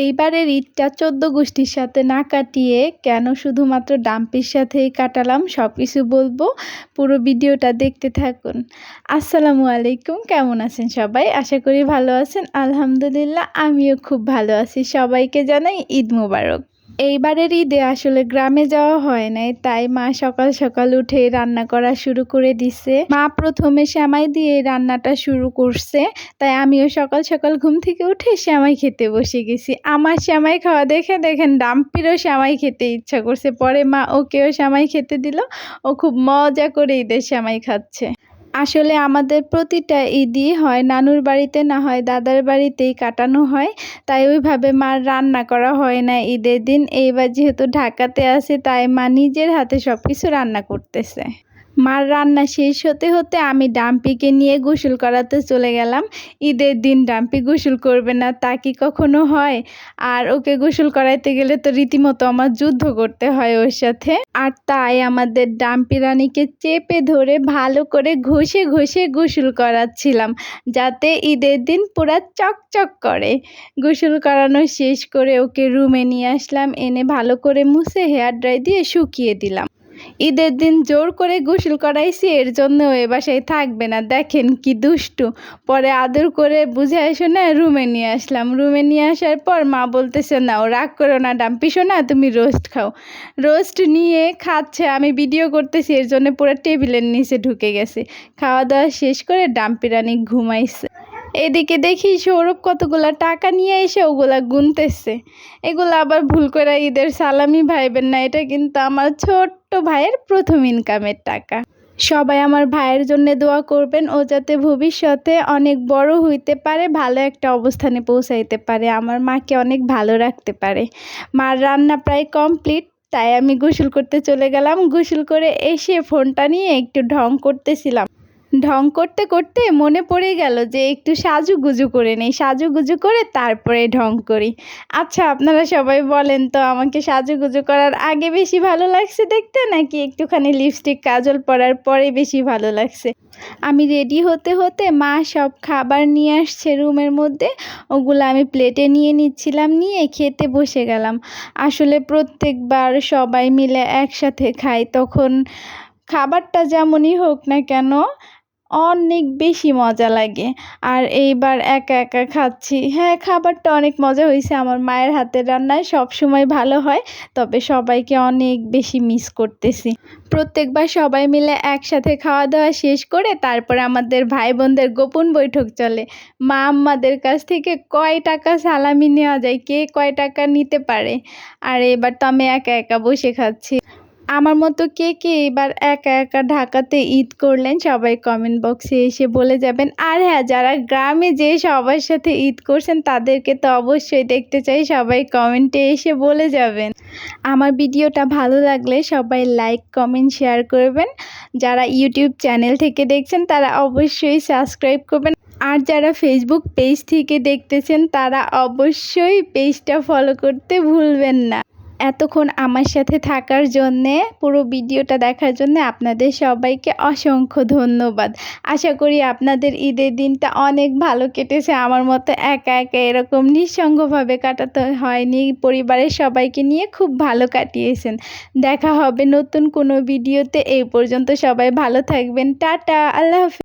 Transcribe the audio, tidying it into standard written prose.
এইবারের ঈদটা ১৪ গোষ্ঠীর সাথে না কাটিয়ে কেন শুধুমাত্র ডাম্পির সাথেই কাটালাম সব কিছু বলবো। পুরো ভিডিওটা দেখতে থাকুন। আসসালামু আলাইকুম, কেমন আছেন সবাই? আশা করি ভালো আছেন। আলহামদুলিল্লাহ আমিও খুব ভালো আছি। সবাইকে জানাই ঈদ মোবারক। এইবারের ঈদে আসলে গ্রামে যাওয়া হয় নাই, তাই মা সকাল সকাল উঠে রান্না করা শুরু করে দিছে। মা প্রথমে সেমাই দিয়ে রান্নাটা শুরু করছে, তাই আমিও সকাল সকাল ঘুম থেকে উঠে সেমাই খেতে বসে গেছি। আমার সেমাই খাওয়া দেখে দেখেন ডাম্পিরও সেমাই খেতে ইচ্ছা করছে। পরে মা ওকেও সেমাই খেতে দিল। ও খুব মজা করে ঈদের সেমাই খাচ্ছে। আসলে আমাদের প্রতিটা ঈদই হয় নানুর বাড়িতে, না হয় দাদার বাড়িতেই কাটানো হয়, তাই ওইভাবে মার রান্না করা হয় না ঈদের দিন। এইবার যেহেতু ঢাকাতে আছে, তাই মা নিজের হাতে সব কিছু রান্না করতেছে। মার রান্না শেষ হতে হতে আমি ডাম্পিকে নিয়ে গোসল করাতে চলে গেলাম। ঈদের দিন ডাম্পি গোসল করবে না তা কি কখনো হয়? আর ওকে গোসল করাইতে গেলে তো রীতিমতো আমার যুদ্ধ করতে হয় ওর সাথে। আর তাই আমাদের ডাম্পি রানীকে চেপে ধরে ভালো করে ঘষে ঘষে গোসল করাচ্ছিলাম, যাতে ঈদের দিন পুরা চকচক করে। গোসল করানো শেষ করে ওকে রুমে নিয়ে আসলাম, এনে ভালো করে মুছে হেয়ার ড্রাই দিয়ে শুকিয়ে দিলাম। ঈদের দিন জোর করে গোসল করাইছি, এর জন্য এ বাসায় থাকবে না। দেখেন কি দুষ্টু। পরে আদর করে বুঝাই শোনা রুমে নিয়ে আসলাম। রুমে নিয়ে আসার পর মা বলতেছে, নাও রাগ করো না ডাম্পি সোনা, তুমি রোস্ট খাও। রোস্ট নিয়ে খাচ্ছে, আমি ভিডিও করতেছি, এর জন্য পুরো টেবিলের নিচে ঢুকে গেছে। খাওয়া দাওয়া শেষ করে ডাম্পি রানী ঘুমাইছে। এদিকে দেখি সৌরভ কতগুলা টাকা নিয়ে এসে ওগুলা গুনতেছে। এগুলো আবার ভুল করে ঈদের সালামি ভাইবেন না, এটা কিন্তু আমার ছোট্ট ভাইয়ের প্রথম ইনকামের টাকা। সবাই আমার ভাইয়ের জন্য দোয়া করবেন, ও যাতে ভবিষ্যতে অনেক বড় হইতে পারে, ভালো একটা অবস্থানে পৌঁছাইতে পারে, আমার মাকে অনেক ভালো রাখতে পারে। মার রান্না প্রায় কমপ্লিট, তাই আমি গোসল করতে চলে গেলাম। গোসল করে এসে ফোনটা নিয়ে একটু ঢং করতেছিলাম। ঢং করতে করতে মনে পড়ে গেল যে একটু সাজুগুজু করে নেই, সাজুগুজু করে তারপরে ঢং করি। আচ্ছা, আপনারা সবাই বলেন তো, আমাকে সাজুগুজু করার আগে বেশি ভালো লাগছে দেখতে, নাকি একটুখানি লিপস্টিক কাজল পরার পরে বেশি ভালো লাগছে? আমি রেডি হতে হতে মা সব খাবার নিয়ে আসছে রুমের মধ্যে, ওগুলো আমি প্লেটে নিয়ে নিচ্ছিলাম, নিয়ে খেতে বসে গেলাম। আসলে প্রত্যেকবার সবাই মিলে একসাথে খাই, তখন খাবারটা যেমনই হোক না কেন অনেক বেশি মজা লাগে। আর এইবার একা একা খাচ্ছি। হ্যাঁ, খাবারটা অনেক মজা হয়েছে। আমার মায়ের হাতের রান্নায় সব সময় ভালো হয়, তবে সবাইকে অনেক বেশি মিস করতেছি। প্রত্যেকবার সবাই মিলে একসাথে খাওয়া দাওয়া শেষ করে তারপরে আমাদের ভাই বোনদের গোপন বৈঠক চলে। মা আম্মাদের কাছ থেকে কয় টাকা সালামি নেওয়া যায়, কে কয় টাকা নিতে পারে। আর এবার তো আমি একা একা বসে খাচ্ছি। আমার মতো কে কে এবার একা একা ঢাকাতে ঈদ করলেন, সবাই কমেন্ট বক্সে এসে বলে যাবেন। আর হ্যাঁ, যারা গ্রামে যে সবার সাথে ঈদ করছেন তাদেরকে তো অবশ্যই দেখতে চাই, সবাই কমেন্টে এসে বলে যাবেন। আমার ভিডিওটা ভালো লাগলে সবাই লাইক কমেন্ট শেয়ার করবেন। যারা ইউটিউব চ্যানেল থেকে দেখছেন তারা অবশ্যই সাবস্ক্রাইব করবেন। আর যারা ফেসবুক পেজ থেকে দেখতেছেন তারা অবশ্যই পেজটা ফলো করতে ভুলবেন না। এতক্ষণ আমার সাথে থাকার জন্যে, পুরো ভিডিওটা দেখার জন্য আপনাদের সবাইকে অসংখ্য ধন্যবাদ। আশা করি আপনাদের ঈদের দিনটা অনেক ভালো কেটেছে। আমার মতো একা একা এরকম নিঃসঙ্গভাবে কাটাতে হয়নি, পরিবারের সবাইকে নিয়ে খুব ভালো কাটিয়েছেন। দেখা হবে নতুন কোনো ভিডিওতে। এই পর্যন্ত সবাই ভালো থাকবেন। টাটা, আল্লাহ হাফেজ।